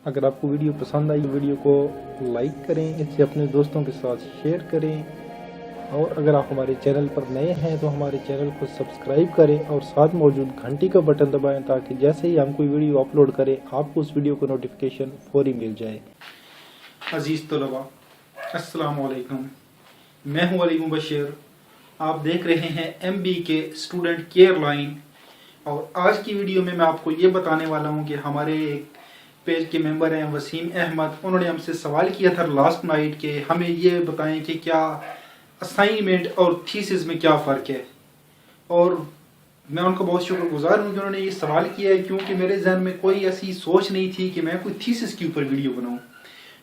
अगर आपको वीडियो पसंद आई वीडियो को लाइक करें, इसे अपने दोस्तों के साथ शेयर करें और अगर आप हमारे चैनल पर नए हैं तो हमारे चैनल को सब्सक्राइब करें और साथ मौजूद घंटी का बटन दबाएं ताकि जैसे ही हम कोई वीडियो अपलोड करें आपको उस वीडियो को नोटिफिकेशन फौरी मिल जाए। अजीज़ तलबा, अस्सलाम वालेकुम। मैं हूं अली मुबशिर। आप देख रहे हैं MB के स्टूडेंट केयर लाइन और आज की वीडियो में मैं आपको ये बताने वाला हूं कि हमारे एक पेज के मेंबर हैं वसीम अहमद, उन्होंने हमसे सवाल किया था लास्ट नाइट कि हमें ये बताएं कि क्या असाइनमेंट और थीसिस में क्या फ़र्क है। और मैं उनका बहुत शुक्रगुजार हूँ कि उन्होंने ये सवाल किया है, क्योंकि मेरे जहन में कोई ऐसी सोच नहीं थी कि मैं कोई थीसिस के ऊपर वीडियो बनाऊँ।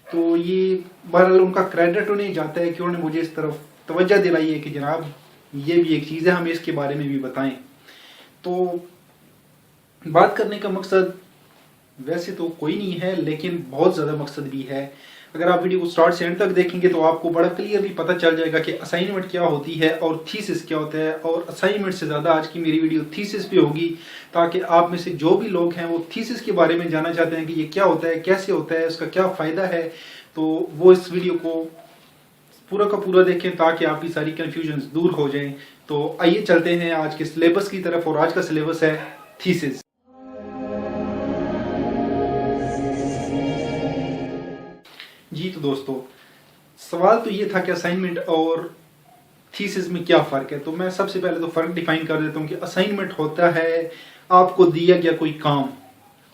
तो ये बहरहाल उनका क्रेडिट उन्हें जाता है कि उन्होंने मुझे इस तरफ तवज्जो दिलाई है कि जनाब ये भी एक चीज़ है, हमें इसके बारे में भी बताएं। तो बात करने का मकसद वैसे तो कोई नहीं है, लेकिन बहुत ज़्यादा मकसद भी है। अगर आप वीडियो को स्टार्ट से एंड तक देखेंगे तो आपको बड़ा क्लियरली पता चल जाएगा कि असाइनमेंट क्या होती है और थीसिस क्या होता है। और असाइनमेंट से ज़्यादा आज की मेरी वीडियो थीसिस पे होगी, ताकि आप में से जो भी लोग हैं वो थीसिस के बारे में जानना चाहते हैं कि ये क्या होता है, कैसे होता है, उसका क्या फ़ायदा है, तो वो इस वीडियो को पूरा का पूरा देखें ताकि आपकी सारी कन्फ्यूजन दूर हो जाएं। तो आइए चलते हैं आज के सिलेबस की तरफ, और आज का सिलेबस है थीसिस। जी तो दोस्तों, सवाल तो ये था कि असाइनमेंट और थीसिस में क्या फ़र्क है। तो मैं सबसे पहले तो फ़र्क डिफाइन कर देता हूँ कि असाइनमेंट होता है आपको दिया गया कोई काम।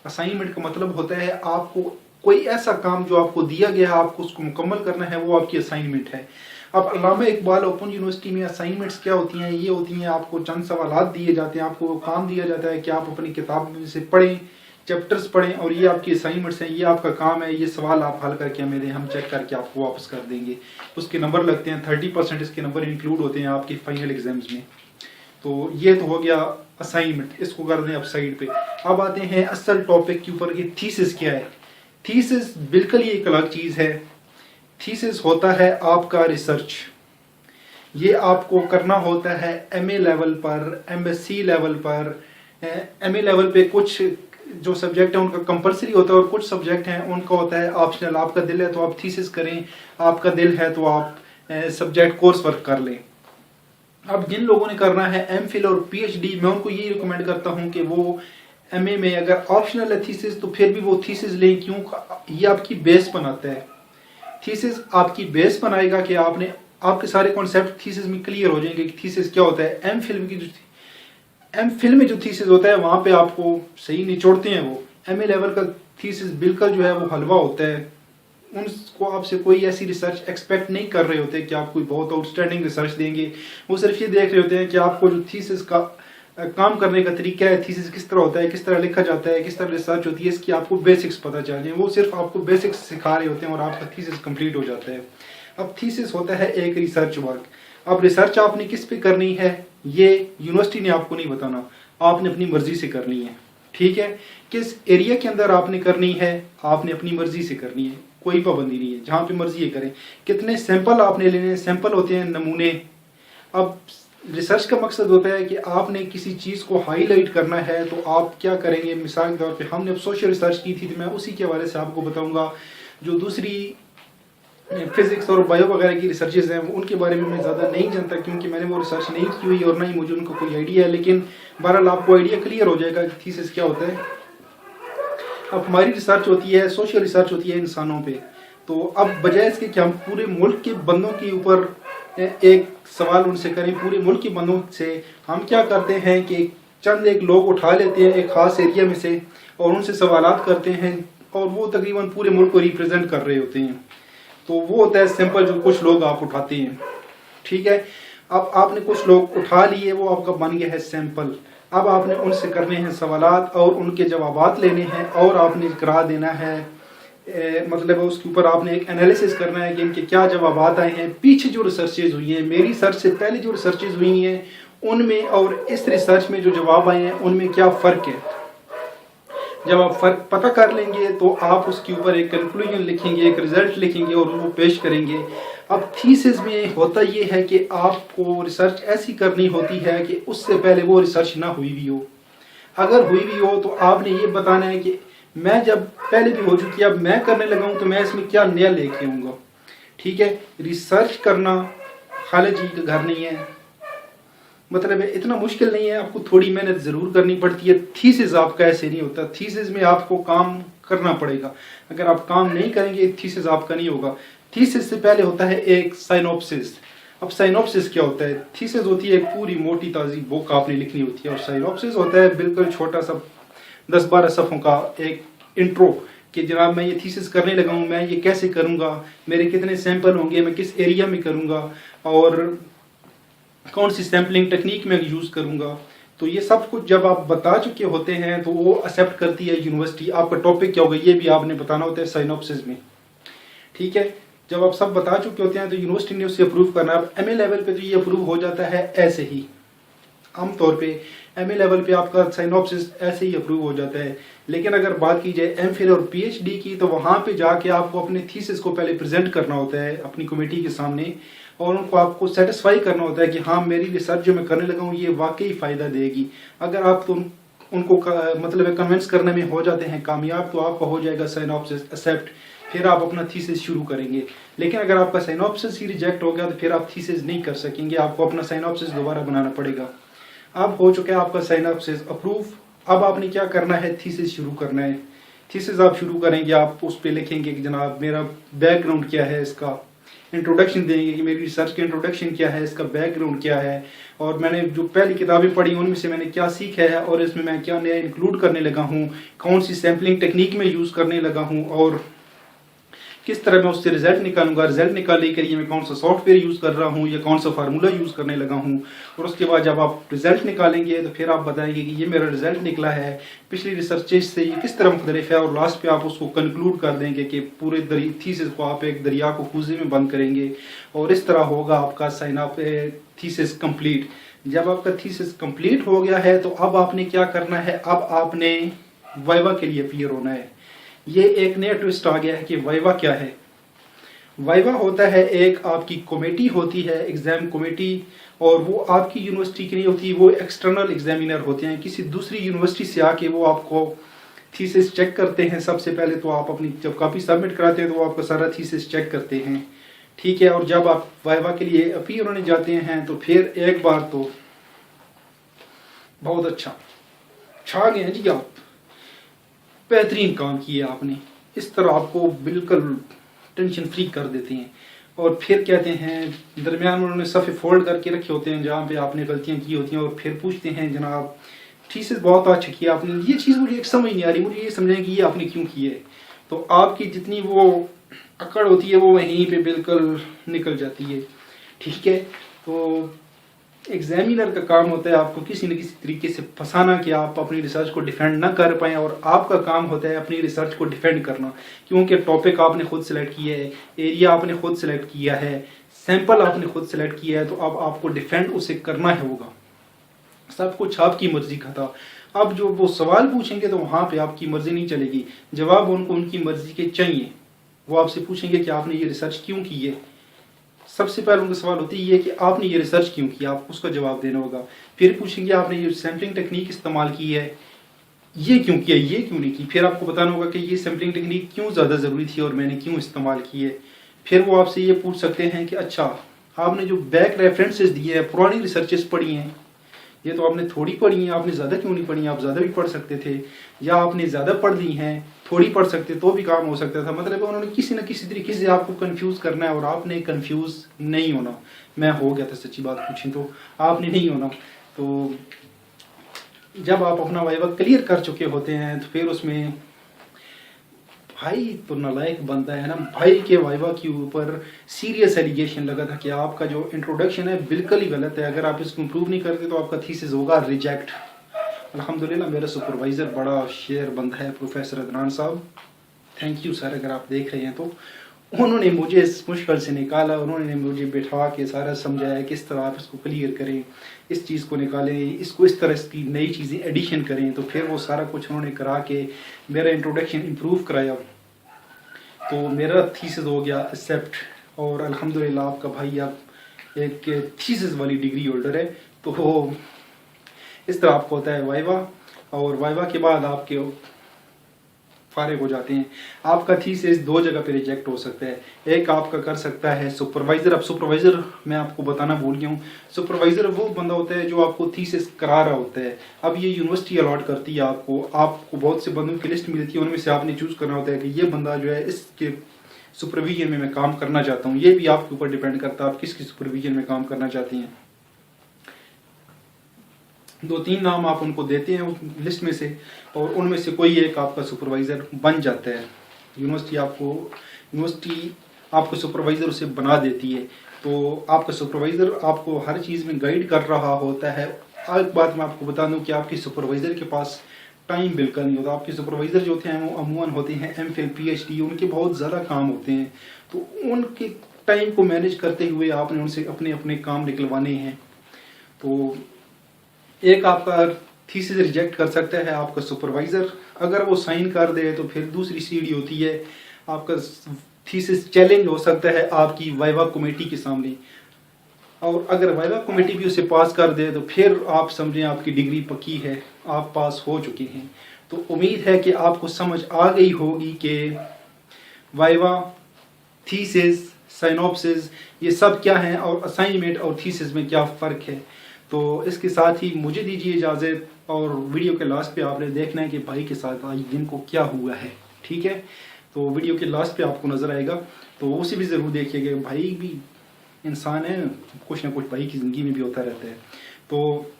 असाइनमेंट का मतलब होता है आपको कोई ऐसा काम जो आपको दिया गया है, आपको उसको मुकम्मल करना है, वो आपकी असाइनमेंट है। अब अल्लामा इकबाल ओपन यूनिवर्सिटी में असाइनमेंट्स क्या होती हैं, ये होती हैं आपको चंद सवालात दिए जाते हैं, आपको वो काम दिया जाता है कि आप अपनी किताब में से पढ़ें, चैप्टर्स पढ़ें, और ये आपकी असाइनमेंट्स हैं, ये आपका काम है, ये सवाल आप हल करके हमें दें, हम चेक करके आपको वापस कर देंगे। उसके नंबर लगते हैं, 30% इसके नंबर इंक्लूड होते हैं आपके फाइनल एग्जाम्स में। तो ये तो हो गया असाइनमेंट, इसको कर दें अब साइड पे। अब आते हैं असल टॉपिक के ऊपर कि थीसिस क्या है। थीसिस बिल्कुल ही एक अलग चीज़ है। थीसिस होता है आपका रिसर्च। ये आपको करना होता है MA लेवल पर, MSc लेवल पर। MA लेवल पे कुछ जो सब्जेक्ट है उनका कंपलसरी होता है और कुछ सब्जेक्ट हैं उनका होता है ऑप्शनल। आपका दिल है तो आप थीसिस करें, आपका दिल है तो आप सब्जेक्ट कोर्स वर्क कर लें। अब जिन लोगों ने करना है MPhil और PhD, मैं उनको यही रिकमेंड करता हूं कि वो MA में अगर ऑप्शनल है थीसिस तो फिर भी वो थीसिस लें, क्यों? ये आपकी बेस बनाता है। थीसिस आपकी बेस बनाएगा कि आपके सारे कॉन्सेप्ट थीसिस में क्लियर हो जाएंगे कि थीसिस क्या होता है। MPhil में जो थीसिस होता है वहां पे आपको सही निचोड़ते हैं वो। MA लेवल का थीसिस बिल्कुल जो है वो हलवा होता है। उनको आपसे कोई ऐसी रिसर्च एक्सपेक्ट नहीं कर रहे होते कि आप कोई बहुत आउटस्टैंडिंग रिसर्च देंगे। वो सिर्फ ये देख रहे होते हैं कि आपको जो थीसिस का काम करने का तरीका है, थीसिस किस तरह होता है, किस तरह लिखा जाता है, किस तरह रिसर्च होती है, इसकी आपको बेसिक्स पता चल जाए। वो सिर्फ आपको बेसिक्स सिखा रहे होते हैं और आपका थीसिस कंप्लीट हो जाता है। अब थीसिस होता है एक रिसर्च वर्क। अब रिसर्च आपने किस पे करनी है ये यूनिवर्सिटी ने आपको नहीं बताना, आपने अपनी मर्जी से करनी है। ठीक है, किस एरिया के अंदर आपने करनी है, आपने अपनी मर्जी से करनी है, कोई पाबंदी नहीं है, जहाँ पे मर्जी ये करें। कितने सैंपल आपने लेने हैं, सैंपल होते हैं नमूने। अब रिसर्च का मकसद होता है कि आपने किसी चीज़ को हाईलाइट करना है, तो आप क्या करेंगे। मिसाल के तौर पे हमने अब सोशल रिसर्च की थी, तो मैं उसी के हवाले से आपको बताऊंगा। जो दूसरी फिजिक्स और बायो वगैरह की रिसर्चेज हैं उनके बारे में मैं ज़्यादा नहीं जानता, क्योंकि मैंने वो रिसर्च नहीं की हुई और ना ही मुझे उनका कोई आइडिया है। लेकिन बहरहाल आपको आइडिया क्लियर हो जाएगा कि थीसिस क्या होता है। अब हमारी रिसर्च होती है, सोशल रिसर्च होती है इंसानों पे। तो अब बजाय इसके कि हम पूरे मुल्क के बंदों के ऊपर एक सवाल उनसे करें, पूरे मुल्क के बंदों से हम क्या करते हैं कि चंद एक लोग उठा लेते हैं एक खास एरिया में से और उनसे सवालात करते हैं, और वो तकरीबन पूरे मुल्क को रिप्रेजेंट कर रहे होते हैं। तो वो होता है सैंपल, जो कुछ लोग आप उठाते हैं। ठीक है, अब आपने कुछ लोग उठा लिए, वो आपका बन गया है सैंपल। अब आपने उनसे करने हैं सवालात और उनके जवाबात लेने हैं और आपने करा देना है, मतलब उसके ऊपर आपने एक एनालिसिस करना है कि इनके क्या जवाबात आए हैं, पीछे जो रिसर्चेज हुई हैं, मेरी रिसर्च से पहले जो रिसर्चेज हुई हैं उनमें और इस रिसर्च में जो जवाब आए हैं उनमें क्या फ़र्क है। जब आप फ़र्क पता कर लेंगे तो आप उसके ऊपर एक कंक्लूजन लिखेंगे, एक रिजल्ट लिखेंगे और वो पेश करेंगे। अब थीसिस में होता ये है कि आपको रिसर्च ऐसी करनी होती है कि उससे पहले वो रिसर्च ना हुई भी हो। अगर हुई भी हो तो आपने ये बताना है कि मैं जब पहले भी हो चुकी है, अब मैं करने लगा हूँ तो मैं इसमें क्या नया लेके आऊँगा। ठीक है, रिसर्च करना खालिद जी का घर नहीं है, मतलब है इतना मुश्किल नहीं है, आपको थोड़ी मेहनत जरूर करनी पड़ती है। थीसिस आपका ऐसे नहीं होता, थीसिस में आपको काम करना पड़ेगा, अगर आप काम नहीं करेंगे थीसिस आपका नहीं होगा। थीसिस से पहले होता है एक साइनोप्सिस। अब साइनोप्सिस क्या होता है? थीसिस होती है एक पूरी मोटी ताजी बुक आपने लिखनी होती है, और साइनोप्सिस होता है बिल्कुल छोटा सा 10-12 सफ़ों का एक इंट्रो कि जनाब मैं ये थीसिस करने लगा हूँ, मैं ये कैसे करूँगा, मेरे कितने सैंपल होंगे, मैं किस एरिया में करूँगा, और कौन सी सैम्पलिंग टेक्निक में यूज़ करूँगा। तो ये सब कुछ जब आप बता चुके होते हैं तो वो एक्सेप्ट करती है यूनिवर्सिटी। आपका टॉपिक क्या होगा ये भी आपने बताना होता है साइनोप्सिस में। ठीक है, जब आप सब बता चुके होते हैं तो यूनिवर्सिटी ने उसे अप्रूव करना है। अब एमए लेवल पे तो ये अप्रूव हो जाता है ऐसे ही, आमतौर पे एमए लेवल पे आपका साइनोप्सिस ऐसे ही अप्रूव हो जाता है। लेकिन अगर बात की जाए एमफिल और पीएचडी की, तो वहाँ पे जाके आपको अपने थीसिस को पहले प्रेजेंट करना होता है अपनी कमेटी के सामने, और उनको आपको सेटिस्फाई करना होता है कि हाँ मेरी रिसर्च जो मैं करने लगा हूँ ये वाकई फ़ायदा देगी। अगर आप तो उनको मतलब कन्विंस करने में हो जाते हैं कामयाब, तो आपका हो जाएगा साइनोप्सिस एक्सेप्ट, फिर आप अपना थीसिस शुरू करेंगे। लेकिन अगर आपका साइनोप्सिस ही रिजेक्ट हो गया तो फिर आप थीसिस नहीं कर सकेंगे, आपको अपना साइनोप्सिस दोबारा बनाना पड़ेगा। अब हो चुका है आपका साइनोप्सिस अप्रूव, अब आपने क्या करना है? थीसिस शुरू करना है। थीसिस आप शुरू करेंगे, आप उस पर लिखेंगे कि जनाब मेरा बैकग्राउंड क्या है, इसका इंट्रोडक्शन देंगे कि मेरी रिसर्च का इंट्रोडक्शन क्या है, इसका बैकग्राउंड क्या है, और मैंने जो पहली किताबें पढ़ी उनमें से मैंने क्या सीखा है, और इसमें मैं क्या नया इंक्लूड करने लगा हूँ, कौन सी सैम्पलिंग टेक्निक में यूज़ करने लगा हूँ, और किस तरह मैं उससे रिजल्ट निकालूंगा। रिजल्ट निकालने के लिए मैं कौन सा सॉफ्टवेयर यूज़ कर रहा हूँ या कौन सा फार्मूला यूज़ करने लगा हूँ। और उसके बाद जब आप रिजल्ट निकालेंगे तो फिर आप बताएंगे कि ये मेरा रिजल्ट निकला है, पिछली रिसर्चेज से ये किस तरह मुख्तलिफ है, और लास्ट पे आप उसको कंक्लूड कर देंगे कि पूरे थीसिस को आप एक दरिया को कूजे में बंद करेंगे, और इस तरह होगा आपका थीसिस कंप्लीट। जब आपका थीसिस कंप्लीट हो गया है तो अब आपने क्या करना है? अब आपने वाइवा के लिए अपीयर होना है। ये एक नया ट्विस्ट आ गया है कि वाइवा क्या है। वाइवा होता है एक आपकी कमेटी होती है, एग्जाम कमेटी, और वो आपकी यूनिवर्सिटी की नहीं होती, वो एक्सटर्नल एग्जामिनर होते हैं किसी दूसरी यूनिवर्सिटी से आके, वो आपको थीसिस चेक करते हैं। सबसे पहले तो आप अपनी जब कॉपी सबमिट कराते हैं तो वो आपका सारा थीसिस चेक करते हैं। ठीक है, और जब आप वाइवा के लिए अपीयर होने जाते हैं तो फिर एक बार तो बहुत अच्छा छा गए हैं जी, आप बेहतरीन काम किया आपने, इस तरह आपको बिल्कुल टेंशन फ्री कर देते हैं। और फिर कहते हैं दरमियान में उन्होंने सफ़े फोल्ड करके रखे होते हैं जहाँ पे आपने गलतियाँ की होती हैं, और फिर पूछते हैं जनाब थीसिस बहुत अच्छा किया आपने। ये चीज़ मुझे एक समझ नहीं आ रही, मुझे ये समझें कि ये आपने क्यों की है। तो आपकी जितनी वो अकड़ होती है वो वहीं पे बिल्कुल निकल जाती है। ठीक है, तो एग्जामिनर का काम होता है आपको किसी न किसी तरीके से फंसाना कि आप अपनी रिसर्च को डिफेंड ना कर पाएं, और आपका काम होता है अपनी रिसर्च को डिफेंड करना, क्योंकि टॉपिक आपने खुद सेलेक्ट किया है, एरिया आपने खुद सेलेक्ट किया है, सैंपल आपने खुद सेलेक्ट किया है, तो अब आपको डिफेंड उसे करना है होगा। सब कुछ आपकी मर्जी का था। अब जो वो सवाल पूछेंगे तो वहाँ पे आपकी मर्जी नहीं चलेगी, जवाब उनको उनकी मर्जी के चाहिए। वो आपसे पूछेंगे कि आपने ये रिसर्च क्यों की है। सबसे पहले उनका सवाल होती है कि आपने ये रिसर्च क्यों किया, आप उसका जवाब देना होगा। फिर पूछेंगे आपने ये सैम्पलिंग टेक्निक इस्तेमाल की है, ये क्यों किया, ये क्यों नहीं की। फिर आपको बताना होगा कि ये सैम्पलिंग टेक्निक क्यों ज़्यादा ज़रूरी थी और मैंने क्यों इस्तेमाल की है। फिर वो आपसे ये पूछ सकते हैं कि अच्छा आपने जो बैक रेफरेंसेस दिए हैं, पुरानी रिसर्चेस पढ़ी हैं, ये तो आपने थोड़ी पढ़ी हैं, आपने ज़्यादा क्यों नहीं पढ़ी, आप ज़्यादा भी पढ़ सकते थे, या आपने ज़्यादा पढ़ ली हैं, थोड़ी पढ़ सकते तो भी काम हो सकता था। मतलब उन्होंने किसी न किसी तरीके से आपको कंफ्यूज करना है, और आपने कंफ्यूज नहीं होना। मैं हो गया था, सच्ची बात पूछें तो आपने नहीं होना। तो जब आप अपना वाइवा क्लियर कर चुके होते हैं तो फिर उसमें भाई तो नालायक बनता है ना, भाई के वाइवा के ऊपर सीरियस एलिगेशन लगा था कि आपका जो इंट्रोडक्शन है बिल्कुल ही गलत है, अगर आप इसको इम्प्रूव नहीं करते तो आपका थीसिस होगा रिजेक्ट। अल्हम्दुलिल्लाह मेरा सुपरवाइज़र बड़ा शेर बंदा है प्रोफेसर अदनान साहब, थैंक यू सर, अगर आप देख रहे हैं तो। उन्होंने मुझे इस मुश्किल से निकाला, उन्होंने मुझे बैठा के सारा समझाया किस तरह आप इसको क्लियर करें, इस चीज़ को निकालें, इसको इस तरह इसकी नई चीज़ें एडिशन करें। तो फिर वो सारा कुछ उन्होंने करा के मेरा इंट्रोडक्शन इम्प्रूव कराया, तो मेरा थीसिस हो गया एक्सेप्ट। और अल्हम्दुलिल्लाह आपका भाई अब एक थीसिस वाली डिग्री होल्डर है। तो इस तरह आपको होता है वाइवा, और वाइवा के बाद आपके फारिग हो जाते हैं। आपका थीसिस दो जगह पे रिजेक्ट हो सकता है। एक आपका कर सकता है सुपरवाइजर। अब सुपरवाइजर मैं आपको बताना भूल गया हूँ, सुपरवाइजर वो बंदा होता है जो आपको थीसिस करा रहा होता है। अब ये यूनिवर्सिटी अलॉट करती है आपको बहुत से बंदों की लिस्ट मिलती है, उनमें से आपने चूज करना होता है कि ये बंदा जो है इसके सुपरविजन में मैं काम करना चाहता हूँ। ये भी आपके ऊपर डिपेंड करता है आप किसकी सुपरविजन में काम करना चाहते हैं। 2-3 नाम आप उनको देते हैं उस लिस्ट में से, और उनमें से कोई एक आपका सुपरवाइजर बन जाता है। यूनिवर्सिटी आपको सुपरवाइजर उसे बना देती है। तो आपका सुपरवाइजर आपको हर चीज़ में गाइड कर रहा होता है। एक बात मैं आपको बता दूं कि आपकी सुपरवाइजर के पास टाइम बिल्कुल नहीं होता। आपके सुपरवाइजर जो होते हैं वो अमूमन होते हैं MPhil PhD, उनके बहुत ज़्यादा काम होते हैं। तो उनके टाइम को मैनेज करते हुए आपने उनसे अपने अपने काम निकलवाने हैं। तो एक आपका थीसिस रिजेक्ट कर सकता है आपका सुपरवाइजर। अगर वो साइन कर दे तो फिर दूसरी सीढ़ी होती है, आपका थीसिस चैलेंज हो सकता है आपकी वाइवा कमेटी के सामने, और अगर वाइवा कमेटी भी उसे पास कर दे तो फिर आप समझें आपकी डिग्री पक्की है, आप पास हो चुके हैं। तो उम्मीद है कि आपको समझ आ गई होगी कि वाइवा, थीसिस, साइनॉप्सिस ये सब क्या हैं और असाइनमेंट और थीसिस में क्या फ़र्क है। तो इसके साथ ही मुझे दीजिए इजाज़त, और वीडियो के लास्ट पे आपने देखना है कि भाई के साथ आज दिन को क्या हुआ है, ठीक है। तो वीडियो के लास्ट पे आपको नज़र आएगा, तो उसे भी ज़रूर देखिएगा। भाई भी इंसान है, कुछ ना कुछ भाई की ज़िंदगी में भी होता रहता है। तो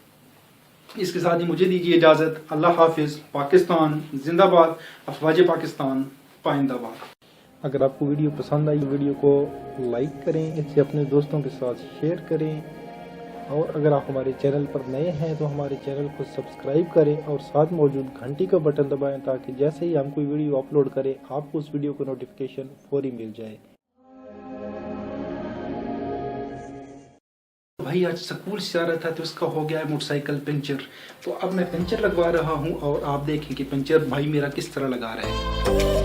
इसके साथ ही मुझे दीजिए इजाज़त। अल्लाह हाफिज़। पाकिस्तान जिंदाबाद, अफवाज पाकिस्तान पाइंदाबाद। अगर आपको वीडियो पसंद आई, वीडियो को लाइक करें, इसे अपने दोस्तों के साथ शेयर करें, और अगर आप हमारे चैनल पर नए हैं तो हमारे चैनल को सब्सक्राइब करें और साथ मौजूद घंटी का बटन दबाएं, ताकि जैसे ही हम कोई वीडियो अपलोड करें आपको उस वीडियो का नोटिफिकेशन फौरी मिल जाए। भाई आज स्कूल से आ रहा था तो उसका हो गया है मोटरसाइकिल पंचर। तो अब मैं पंचर लगवा रहा हूँ और आप देखें कि पंचर भाई मेरा किस तरह लगा रहा है।